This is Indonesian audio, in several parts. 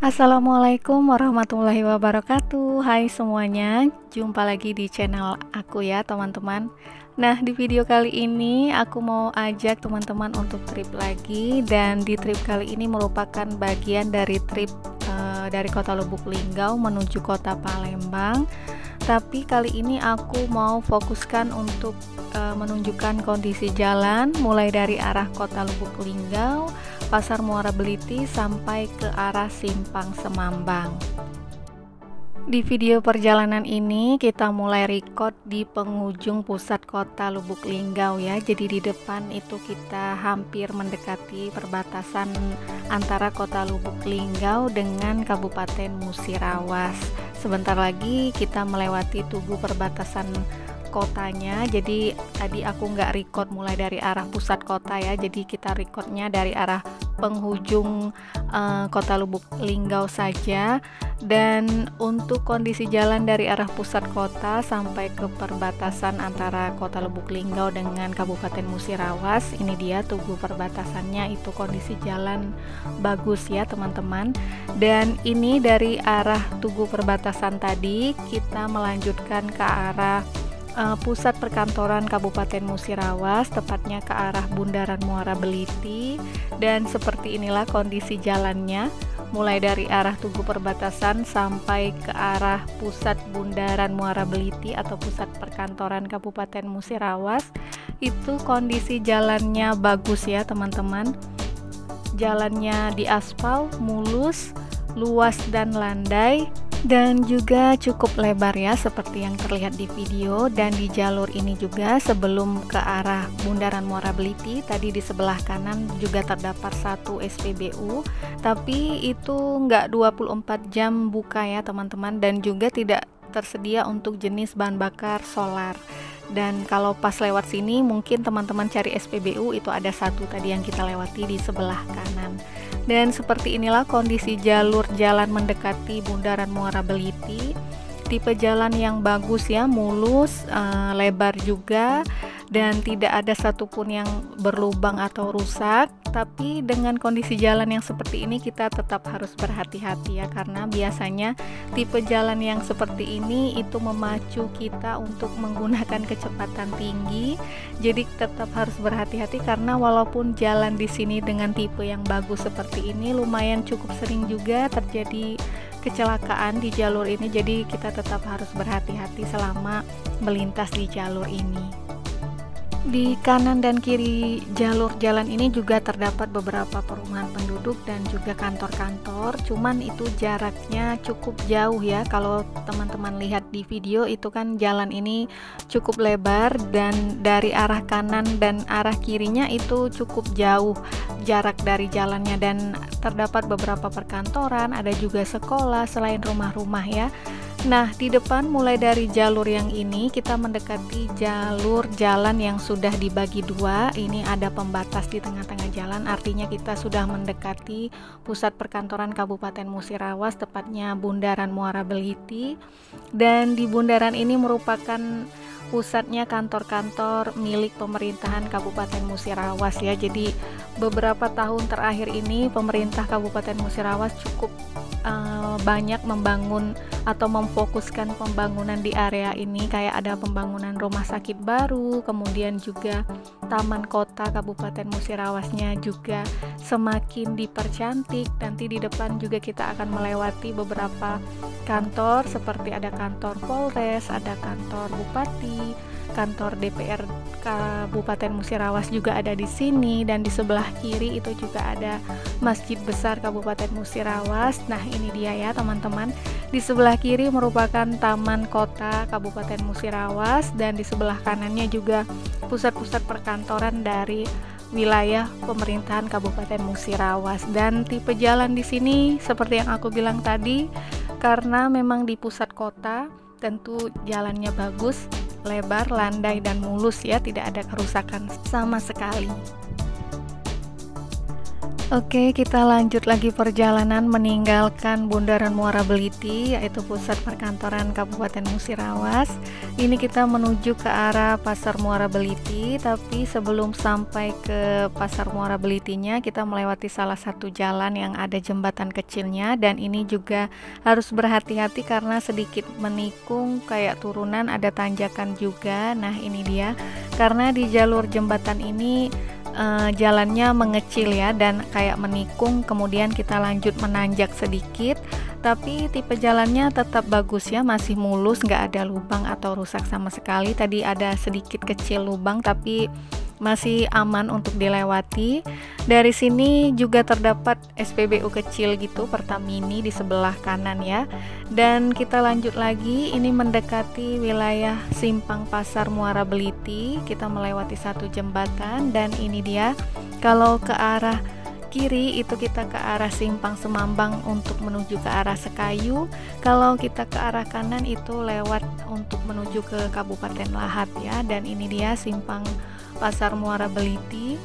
Assalamualaikum warahmatullahi wabarakatuh. Hai semuanya, jumpa lagi di channel aku ya teman-teman. Nah, di video kali ini aku mau ajak teman-teman untuk trip lagi, dan di trip kali ini merupakan bagian dari trip dari kota Lubuk Linggau menuju kota Palembang. Tapi kali ini aku mau fokuskan untuk menunjukkan kondisi jalan mulai dari arah kota Lubuk Linggau, Pasar Muara Beliti sampai ke arah Simpang Semambang. Di video perjalanan ini kita mulai record di penghujung pusat kota Lubuk Linggau ya. Jadi di depan itu kita hampir mendekati perbatasan antara kota Lubuk Linggau dengan Kabupaten Musirawas. Sebentar lagi kita melewati tugu perbatasan kotanya. Jadi tadi aku nggak record mulai dari arah pusat kota ya, jadi kita recordnya dari arah penghujung kota Lubuk Linggau saja. Dan untuk kondisi jalan dari arah pusat kota sampai ke perbatasan antara kota Lubuk Linggau dengan Kabupaten Musirawas, ini dia tugu perbatasannya, itu kondisi jalan bagus ya teman-teman. Dan ini dari arah tugu perbatasan tadi kita melanjutkan ke arah pusat perkantoran Kabupaten Musirawas, tepatnya ke arah Bundaran Muara Beliti. Dan seperti inilah kondisi jalannya, mulai dari arah tugu perbatasan sampai ke arah pusat Bundaran Muara Beliti atau pusat perkantoran Kabupaten Musirawas. Itu kondisi jalannya bagus ya teman-teman. Jalannya diaspal, mulus, luas dan landai, dan juga cukup lebar ya seperti yang terlihat di video. Dan di jalur ini juga sebelum ke arah Bundaran Muara Beliti, tadi di sebelah kanan juga terdapat satu SPBU, tapi itu nggak 24 jam buka ya teman-teman, dan juga tidak tersedia untuk jenis bahan bakar solar. Dan kalau pas lewat sini mungkin teman-teman cari SPBU, itu ada satu tadi yang kita lewati di sebelah kanan. Dan seperti inilah kondisi jalur jalan mendekati Bundaran Muara Beliti. Tipe jalan yang bagus ya, mulus, lebar juga, dan tidak ada satupun yang berlubang atau rusak. Tapi dengan kondisi jalan yang seperti ini kita tetap harus berhati-hati ya, karena biasanya tipe jalan yang seperti ini itu memacu kita untuk menggunakan kecepatan tinggi. Jadi tetap harus berhati-hati, karena walaupun jalan di sini dengan tipe yang bagus seperti ini, lumayan cukup sering juga terjadi kecelakaan di jalur ini. Jadi kita tetap harus berhati-hati selama melintas di jalur ini. Di kanan dan kiri jalur jalan ini juga terdapat beberapa perumahan penduduk dan juga kantor-kantor, cuman itu jaraknya cukup jauh ya. Kalau teman-teman lihat di video itu kan jalan ini cukup lebar, dan dari arah kanan dan arah kirinya itu cukup jauh jarak dari jalannya, dan terdapat beberapa perkantoran, ada juga sekolah selain rumah-rumah ya. Nah, di depan mulai dari jalur yang ini kita mendekati jalur jalan yang sudah dibagi dua. Ini ada pembatas di tengah-tengah jalan, artinya kita sudah mendekati pusat perkantoran Kabupaten Musirawas, tepatnya Bundaran Muara Beliti. Dan di bundaran ini merupakan pusatnya kantor-kantor milik pemerintahan Kabupaten Musirawas ya. Jadi beberapa tahun terakhir ini pemerintah Kabupaten Musirawas cukup banyak membangun atau memfokuskan pembangunan di area ini, kayak ada pembangunan rumah sakit baru, kemudian juga taman kota Kabupaten Musirawasnya juga semakin dipercantik. Nanti di depan juga kita akan melewati beberapa kantor, seperti ada kantor Polres, ada kantor Bupati, kantor DPR Kabupaten Musirawas juga ada di sini, dan di sebelah kiri itu juga ada Masjid Besar Kabupaten Musirawas. Nah, ini dia ya teman-teman. Di sebelah kiri merupakan Taman Kota Kabupaten Musirawas, dan di sebelah kanannya juga pusat-pusat perkantoran dari wilayah pemerintahan Kabupaten Musirawas. Dan tipe jalan di sini seperti yang aku bilang tadi, karena memang di pusat kota, tentu jalannya bagus, lebar, landai, dan mulus ya, tidak ada kerusakan sama sekali. Oke, kita lanjut lagi perjalanan meninggalkan Bundaran Muara Beliti, yaitu pusat perkantoran Kabupaten Musirawas. Ini kita menuju ke arah Pasar Muara Beliti, tapi sebelum sampai ke Pasar Muara Belitinya, kita melewati salah satu jalan yang ada jembatan kecilnya, dan ini juga harus berhati-hati karena sedikit menikung, kayak turunan, ada tanjakan juga. Nah, ini dia, karena di jalur jembatan ini jalannya mengecil ya dan kayak menikung, kemudian kita lanjut menanjak sedikit, tapi tipe jalannya tetap bagus ya, masih mulus, nggak ada lubang atau rusak sama sekali. Tadi ada sedikit kecil lubang tapi masih aman untuk dilewati. Dari sini juga terdapat SPBU kecil gitu, Pertamini di sebelah kanan ya. Dan kita lanjut lagi, ini mendekati wilayah Simpang Pasar Muara Beliti. Kita melewati satu jembatan dan ini dia. Kalau ke arah kiri itu kita ke arah Simpang Semambang untuk menuju ke arah Sekayu. Kalau kita ke arah kanan itu lewat untuk menuju ke Kabupaten Lahat ya. Dan ini dia Simpang Pasar Muara Beliti.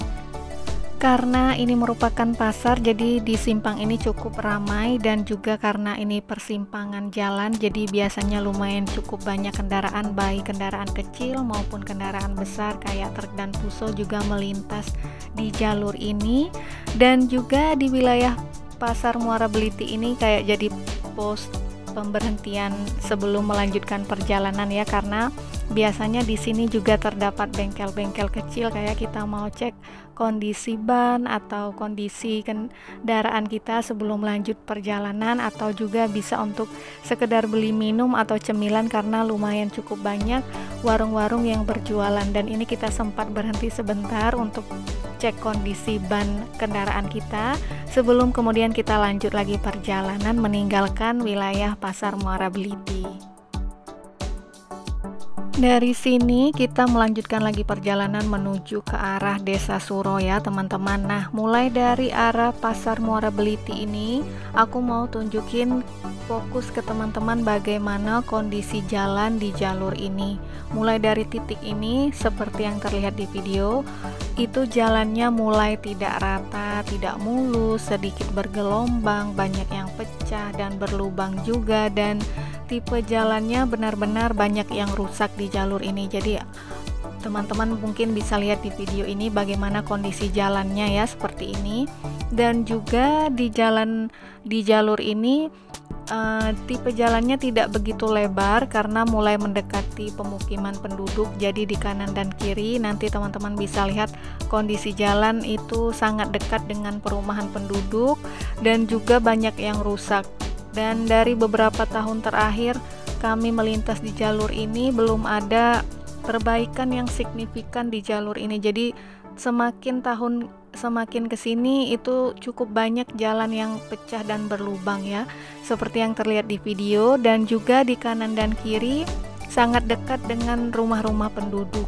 Karena ini merupakan pasar, jadi di simpang ini cukup ramai, dan juga karena ini persimpangan jalan, jadi biasanya lumayan cukup banyak kendaraan, baik kendaraan kecil maupun kendaraan besar kayak truk dan fuso juga melintas di jalur ini. Dan juga di wilayah Pasar Muara Beliti ini kayak jadi pos pemberhentian sebelum melanjutkan perjalanan ya, karena biasanya di sini juga terdapat bengkel-bengkel kecil kayak kita mau cek kondisi ban atau kondisi kendaraan kita sebelum lanjut perjalanan, atau juga bisa untuk sekedar beli minum atau cemilan karena lumayan cukup banyak warung-warung yang berjualan. Dan ini kita sempat berhenti sebentar untuk cek kondisi ban kendaraan kita sebelum kemudian kita lanjut lagi perjalanan meninggalkan wilayah Pasar Muara Beliti. Dari sini kita melanjutkan lagi perjalanan menuju ke arah Desa Suro ya teman-teman. Nah, mulai dari arah Pasar Muara Beliti ini aku mau tunjukin fokus ke teman-teman bagaimana kondisi jalan di jalur ini. Mulai dari titik ini seperti yang terlihat di video, itu jalannya mulai tidak rata, tidak mulus, sedikit bergelombang, banyak yang pecah dan berlubang juga, dan tipe jalannya benar-benar banyak yang rusak di jalur ini. Jadi teman-teman mungkin bisa lihat di video ini bagaimana kondisi jalannya ya, seperti ini. Dan juga di jalur ini tipe jalannya tidak begitu lebar karena mulai mendekati pemukiman penduduk, jadi di kanan dan kiri nanti teman-teman bisa lihat kondisi jalan itu sangat dekat dengan perumahan penduduk dan juga banyak yang rusak. Dan dari beberapa tahun terakhir kami melintas di jalur ini belum ada perbaikan yang signifikan di jalur ini. Jadi semakin kesini itu cukup banyak jalan yang pecah dan berlubang ya, seperti yang terlihat di video. Dan juga di kanan dan kiri sangat dekat dengan rumah-rumah penduduk.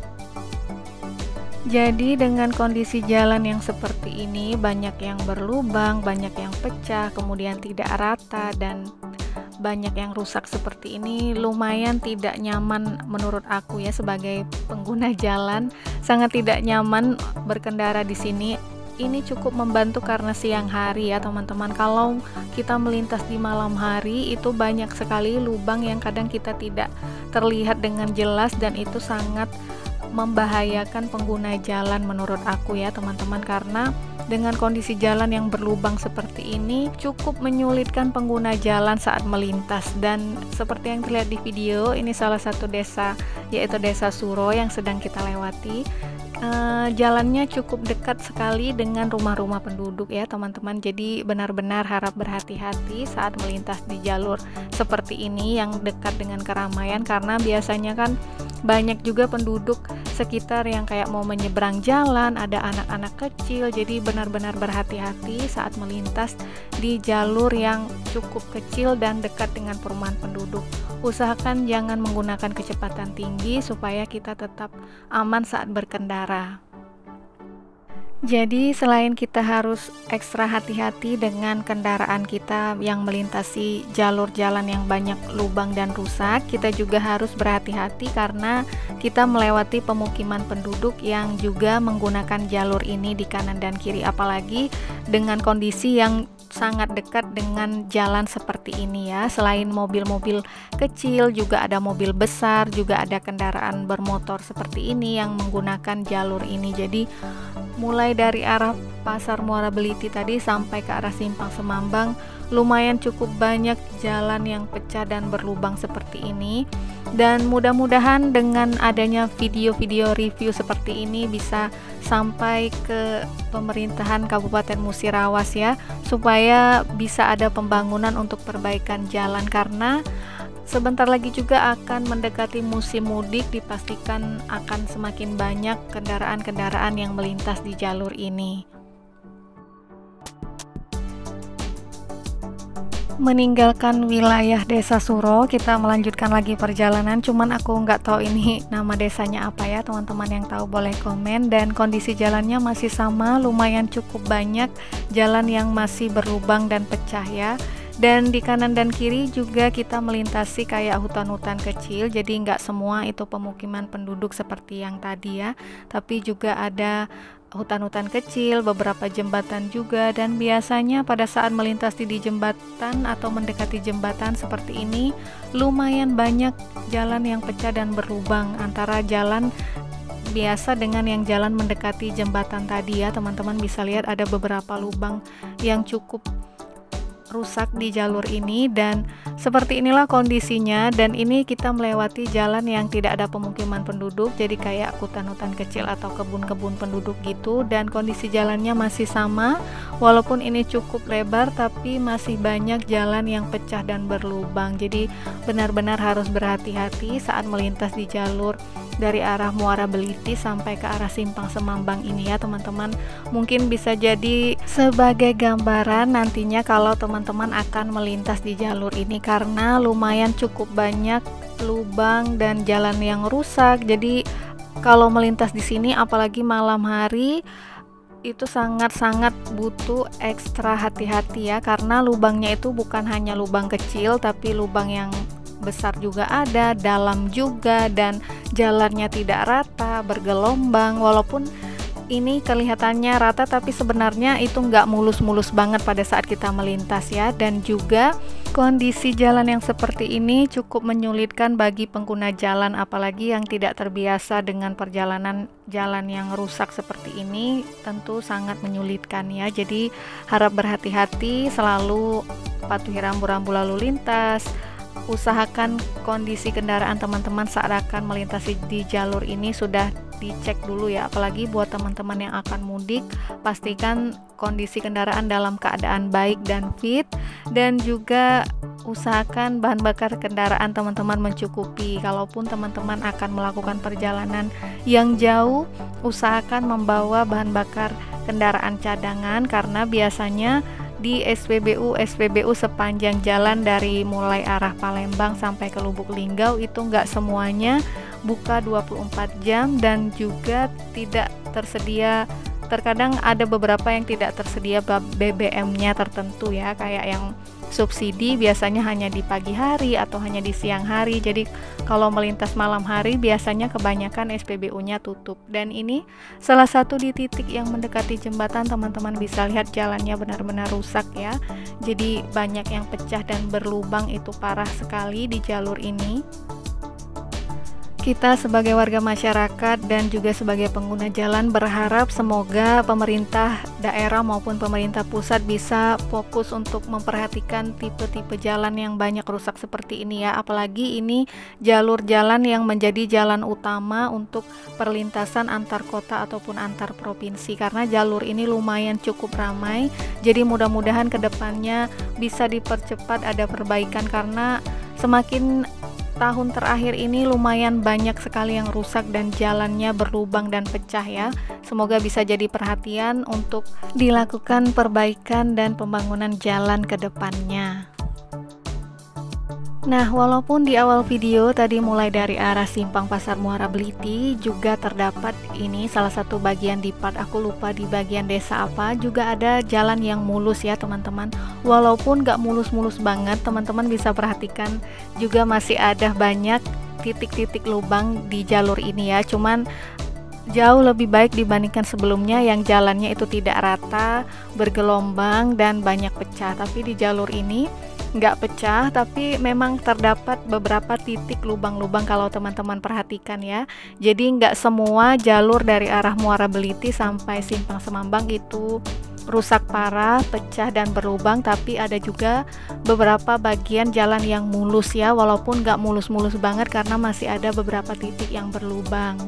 Jadi dengan kondisi jalan yang seperti ini, banyak yang berlubang, banyak yang pecah, kemudian tidak rata, dan banyak yang rusak seperti ini, lumayan tidak nyaman menurut aku ya sebagai pengguna jalan. Sangat tidak nyaman berkendara di sini. Ini cukup membantu karena siang hari ya teman-teman. Kalau kita melintas di malam hari itu banyak sekali lubang yang kadang kita tidak terlihat dengan jelas, dan itu sangat membahayakan pengguna jalan menurut aku ya teman-teman, karena dengan kondisi jalan yang berlubang seperti ini cukup menyulitkan pengguna jalan saat melintas. Dan seperti yang terlihat di video, ini salah satu desa, yaitu Desa Suro yang sedang kita lewati. Jalannya cukup dekat sekali dengan rumah-rumah penduduk ya teman-teman, jadi benar-benar harap berhati-hati saat melintas di jalur seperti ini yang dekat dengan keramaian, karena biasanya kan banyak juga penduduk sekitar yang kayak mau menyeberang jalan, ada anak-anak kecil, jadi benar-benar berhati-hati saat melintas di jalur yang cukup kecil dan dekat dengan perumahan penduduk. Usahakan jangan menggunakan kecepatan tinggi supaya kita tetap aman saat berkendara. Jadi selain kita harus ekstra hati-hati dengan kendaraan kita yang melintasi jalur jalan yang banyak lubang dan rusak, kita juga harus berhati-hati karena kita melewati pemukiman penduduk yang juga menggunakan jalur ini di kanan dan kiri, apalagi dengan kondisi yang sangat dekat dengan jalan seperti ini ya. Selain mobil-mobil kecil, juga ada mobil besar, juga ada kendaraan bermotor seperti ini yang menggunakan jalur ini. Jadi mulai dari arah Pasar Muara Beliti tadi sampai ke arah Simpang Semambang, lumayan cukup banyak jalan yang pecah dan berlubang seperti ini. Dan mudah-mudahan dengan adanya video-video review seperti ini bisa sampai ke pemerintahan Kabupaten Musirawas ya, supaya bisa ada pembangunan untuk perbaikan jalan, karena sebentar lagi juga akan mendekati musim mudik, dipastikan akan semakin banyak kendaraan-kendaraan yang melintas di jalur ini. Meninggalkan wilayah Desa Suro, kita melanjutkan lagi perjalanan. Cuman aku nggak tahu ini nama desanya apa ya, teman-teman yang tahu boleh komen. Dan kondisi jalannya masih sama, lumayan cukup banyak jalan yang masih berlubang dan pecah ya. Dan di kanan dan kiri juga kita melintasi kayak hutan-hutan kecil, jadi nggak semua itu pemukiman penduduk seperti yang tadi ya, tapi juga ada hutan-hutan kecil, beberapa jembatan juga. Dan biasanya pada saat melintasi di jembatan atau mendekati jembatan seperti ini, lumayan banyak jalan yang pecah dan berlubang antara jalan biasa dengan yang jalan mendekati jembatan tadi ya. Teman-teman bisa lihat ada beberapa lubang yang cukup rusak di jalur ini, dan seperti inilah kondisinya. Dan ini kita melewati jalan yang tidak ada pemukiman penduduk, jadi kayak hutan-hutan kecil atau kebun-kebun penduduk gitu. Dan kondisi jalannya masih sama, walaupun ini cukup lebar tapi masih banyak jalan yang pecah dan berlubang. Jadi benar-benar harus berhati-hati saat melintas di jalur dari arah Muara Beliti sampai ke arah Simpang Semambang ini ya teman-teman. Mungkin bisa jadi sebagai gambaran nantinya kalau teman-teman akan melintas di jalur ini, karena lumayan cukup banyak lubang dan jalan yang rusak. Jadi kalau melintas di sini apalagi malam hari itu sangat-sangat butuh ekstra hati-hati ya, karena lubangnya itu bukan hanya lubang kecil tapi lubang yang besar juga ada, dalam juga, dan jalannya tidak rata, bergelombang. Walaupun ini kelihatannya rata tapi sebenarnya itu nggak mulus-mulus banget pada saat kita melintas ya. Dan juga kondisi jalan yang seperti ini cukup menyulitkan bagi pengguna jalan, apalagi yang tidak terbiasa dengan perjalanan jalan yang rusak seperti ini, tentu sangat menyulitkan ya. Jadi harap berhati-hati, selalu patuhi rambu-rambu lalu lintas. Usahakan kondisi kendaraan teman-teman saat akan melintasi di jalur ini sudah dicek dulu ya, apalagi buat teman-teman yang akan mudik, pastikan kondisi kendaraan dalam keadaan baik dan fit. Dan juga usahakan bahan bakar kendaraan teman-teman mencukupi. Kalaupun teman-teman akan melakukan perjalanan yang jauh, usahakan membawa bahan bakar kendaraan cadangan, karena biasanya di SPBU sepanjang jalan dari mulai arah Palembang sampai ke Lubuk Linggau itu nggak semuanya buka 24 jam, dan juga tidak tersedia, terkadang ada beberapa yang tidak tersedia BBM-nya tertentu ya, kayak yang subsidi biasanya hanya di pagi hari atau hanya di siang hari. Jadi kalau melintas malam hari biasanya kebanyakan SPBU-nya tutup. Dan ini salah satu di titik yang mendekati jembatan, teman-teman bisa lihat jalannya benar-benar rusak ya. Jadi banyak yang pecah dan berlubang, itu parah sekali di jalur ini. Kita sebagai warga masyarakat dan juga sebagai pengguna jalan berharap semoga pemerintah daerah maupun pemerintah pusat bisa fokus untuk memperhatikan tipe-tipe jalan yang banyak rusak seperti ini ya. Apalagi ini jalur jalan yang menjadi jalan utama untuk perlintasan antar kota ataupun antar provinsi, karena jalur ini lumayan cukup ramai. Jadi mudah-mudahan kedepannya bisa dipercepat, ada perbaikan, karena semakin tahun terakhir ini lumayan banyak sekali yang rusak dan jalannya berlubang dan pecah ya. Semoga bisa jadi perhatian untuk dilakukan perbaikan dan pembangunan jalan ke depannya. Nah, walaupun di awal video tadi mulai dari arah simpang Pasar Muara Beliti juga terdapat ini, salah satu bagian di part, aku lupa di bagian desa apa, juga ada jalan yang mulus ya teman-teman. Walaupun gak mulus-mulus banget, teman-teman bisa perhatikan juga masih ada banyak titik-titik lubang di jalur ini ya. Cuman jauh lebih baik dibandingkan sebelumnya yang jalannya itu tidak rata, bergelombang dan banyak pecah. Tapi di jalur ini nggak pecah, tapi memang terdapat beberapa titik lubang-lubang kalau teman-teman perhatikan ya. Jadi nggak semua jalur dari arah Muara Beliti sampai Simpang Semambang itu rusak parah, pecah dan berlubang, tapi ada juga beberapa bagian jalan yang mulus ya, walaupun nggak mulus-mulus banget karena masih ada beberapa titik yang berlubang.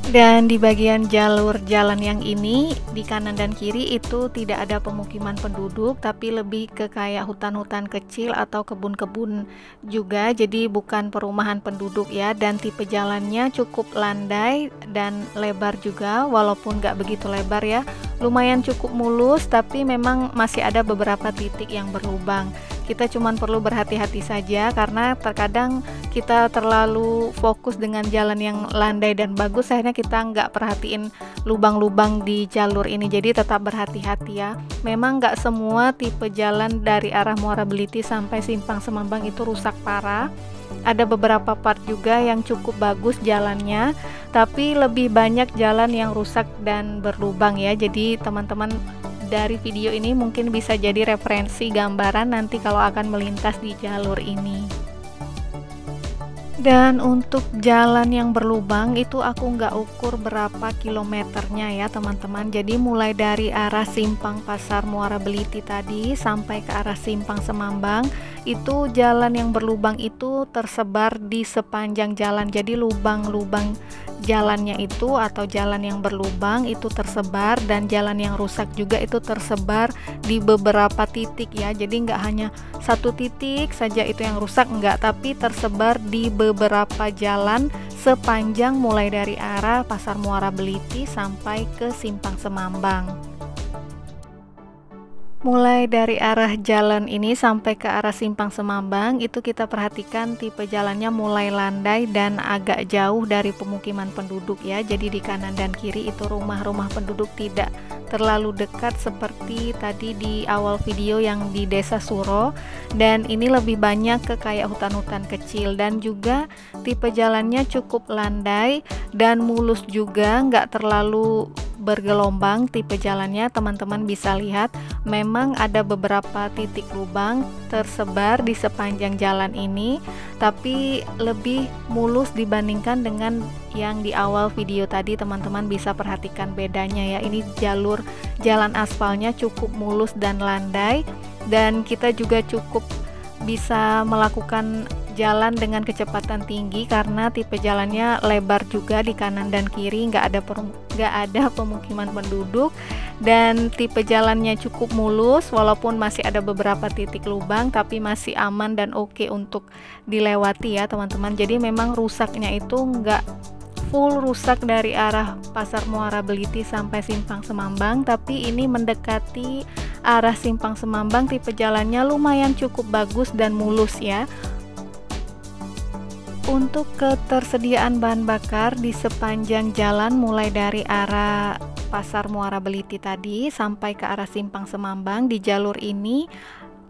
Dan di bagian jalur jalan yang ini, di kanan dan kiri itu tidak ada pemukiman penduduk, tapi lebih ke kayak hutan-hutan kecil atau kebun-kebun juga, jadi bukan perumahan penduduk ya. Dan tipe jalannya cukup landai dan lebar juga, walaupun nggak begitu lebar ya, lumayan cukup mulus, tapi memang masih ada beberapa titik yang berlubang. Kita cuma perlu berhati-hati saja karena terkadang kita terlalu fokus dengan jalan yang landai dan bagus, akhirnya kita nggak perhatiin lubang-lubang di jalur ini. Jadi tetap berhati-hati ya. Memang nggak semua tipe jalan dari arah Muara Beliti sampai Simpang Semambang itu rusak parah. Ada beberapa part juga yang cukup bagus jalannya, tapi lebih banyak jalan yang rusak dan berlubang ya. Jadi teman-teman dari video ini mungkin bisa jadi referensi gambaran nanti kalau akan melintas di jalur ini. Dan untuk jalan yang berlubang itu aku nggak ukur berapa kilometernya ya teman-teman. Jadi mulai dari arah Simpang Pasar Muara Beliti tadi sampai ke arah Simpang Semambang, itu jalan yang berlubang itu tersebar di sepanjang jalan. Jadi lubang-lubang jalannya itu atau jalan yang berlubang itu tersebar, dan jalan yang rusak juga itu tersebar di beberapa titik ya. Jadi nggak hanya satu titik saja itu yang rusak, enggak, tapi tersebar di beberapa jalan sepanjang mulai dari arah Pasar Muara Beliti sampai ke Simpang Semambang. Mulai dari arah jalan ini sampai ke arah Simpang Semambang itu kita perhatikan tipe jalannya mulai landai dan agak jauh dari pemukiman penduduk ya. Jadi di kanan dan kiri itu rumah-rumah penduduk, tidak terlalu dekat seperti tadi di awal video yang di Desa Suro, dan ini lebih banyak ke kayak hutan-hutan kecil. Dan juga tipe jalannya cukup landai dan mulus juga, nggak terlalu bergelombang tipe jalannya. Teman-teman bisa lihat memang ada beberapa titik lubang tersebar di sepanjang jalan ini, tapi lebih mulus dibandingkan dengan yang di awal video tadi. Teman-teman bisa perhatikan bedanya ya. Ini jalur jalan aspalnya cukup mulus dan landai, dan kita juga cukup bisa melakukan jalan dengan kecepatan tinggi karena tipe jalannya lebar juga di kanan dan kiri, nggak ada pemukiman penduduk, dan tipe jalannya cukup mulus walaupun masih ada beberapa titik lubang, tapi masih aman dan oke untuk dilewati ya teman-teman. Jadi memang rusaknya itu nggak full rusak dari arah Pasar Muara Beliti sampai Simpang Semambang, tapi ini mendekati arah Simpang Semambang tipe jalannya lumayan cukup bagus dan mulus ya. Untuk ketersediaan bahan bakar di sepanjang jalan mulai dari arah Pasar Muara Beliti tadi sampai ke arah Simpang Semambang, di jalur ini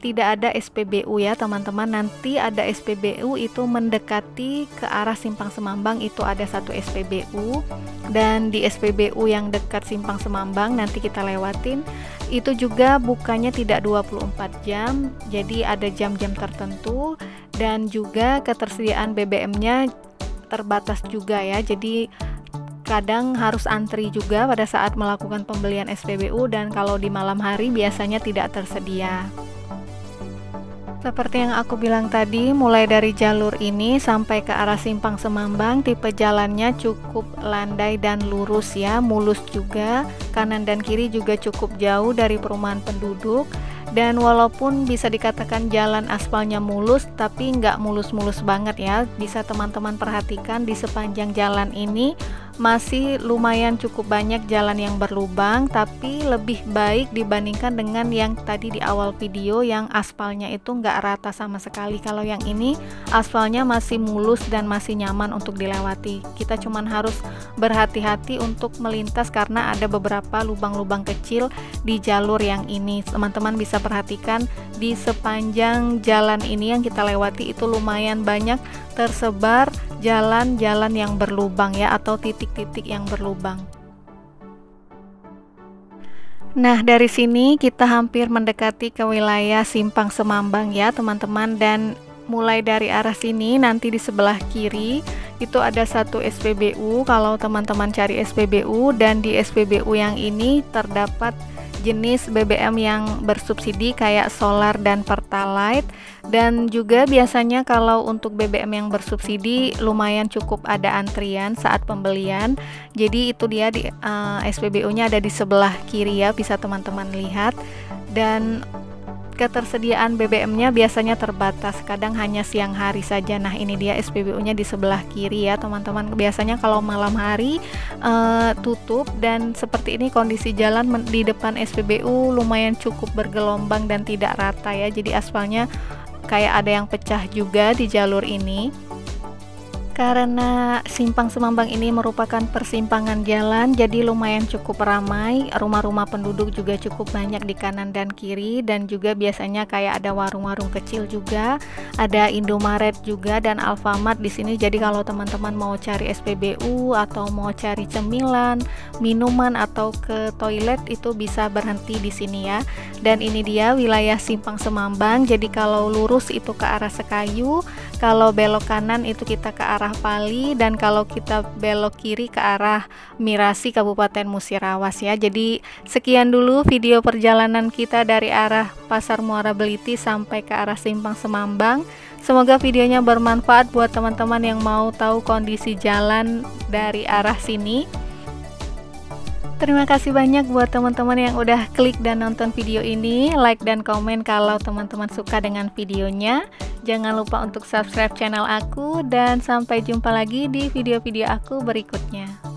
tidak ada SPBU ya teman-teman. Nanti ada SPBU itu mendekati ke arah Simpang Semambang, itu ada satu SPBU, dan di SPBU yang dekat Simpang Semambang nanti kita lewatin itu juga bukanya tidak 24 jam, jadi ada jam-jam tertentu, dan juga ketersediaan BBM-nya terbatas juga ya. Jadi kadang harus antri juga pada saat melakukan pembelian SPBU, dan kalau di malam hari biasanya tidak tersedia. Seperti yang aku bilang tadi, mulai dari jalur ini sampai ke arah Simpang Semambang tipe jalannya cukup landai dan lurus ya, mulus juga. Kanan dan kiri juga cukup jauh dari perumahan penduduk, dan walaupun bisa dikatakan jalan aspalnya mulus, tapi nggak mulus-mulus banget ya. Bisa teman-teman perhatikan di sepanjang jalan ini masih lumayan cukup banyak jalan yang berlubang, tapi lebih baik dibandingkan dengan yang tadi di awal video yang aspalnya itu nggak rata sama sekali. Kalau yang ini aspalnya masih mulus dan masih nyaman untuk dilewati. Kita cuman harus berhati-hati untuk melintas karena ada beberapa lubang-lubang kecil di jalur yang ini. Teman-teman bisa perhatikan di sepanjang jalan ini yang kita lewati itu lumayan banyak tersebar jalan-jalan yang berlubang ya, atau titik-titik yang berlubang. Nah, dari sini kita hampir mendekati ke wilayah Simpang Semambang ya teman-teman, dan mulai dari arah sini nanti di sebelah kiri itu ada satu SPBU. Kalau teman-teman cari SPBU, dan di SPBU yang ini terdapat jenis BBM yang bersubsidi kayak solar dan pertalite, dan juga biasanya kalau untuk BBM yang bersubsidi lumayan cukup ada antrian saat pembelian. Jadi itu dia di SPBU-nya ada di sebelah kiri ya, bisa teman-teman lihat. Dan ketersediaan BBM-nya biasanya terbatas, kadang hanya siang hari saja. Nah, ini dia SPBU-nya di sebelah kiri ya teman-teman. Biasanya kalau malam hari tutup, dan seperti ini kondisi jalan di depan SPBU lumayan cukup bergelombang dan tidak rata ya. Jadi aspalnya kayak ada yang pecah juga di jalur ini. Karena Simpang Semambang ini merupakan persimpangan jalan, jadi lumayan cukup ramai. Rumah-rumah penduduk juga cukup banyak di kanan dan kiri, dan juga biasanya kayak ada warung-warung kecil juga, ada Indomaret juga dan Alfamart di sini. Jadi kalau teman-teman mau cari SPBU atau mau cari cemilan, minuman atau ke toilet itu bisa berhenti di sini ya. Dan ini dia wilayah Simpang Semambang. Jadi kalau lurus itu ke arah Sekayu, kalau belok kanan itu kita ke arah Pali, dan kalau kita belok kiri ke arah Mirasi Kabupaten Musirawas ya. Jadi sekian dulu video perjalanan kita dari arah Pasar Muara Beliti sampai ke arah Simpang Semambang. Semoga videonya bermanfaat buat teman-teman yang mau tahu kondisi jalan dari arah sini. Terima kasih banyak buat teman-teman yang udah klik dan nonton video ini. Like dan komen kalau teman-teman suka dengan videonya. Jangan lupa untuk subscribe channel aku, dan sampai jumpa lagi di video-video aku berikutnya.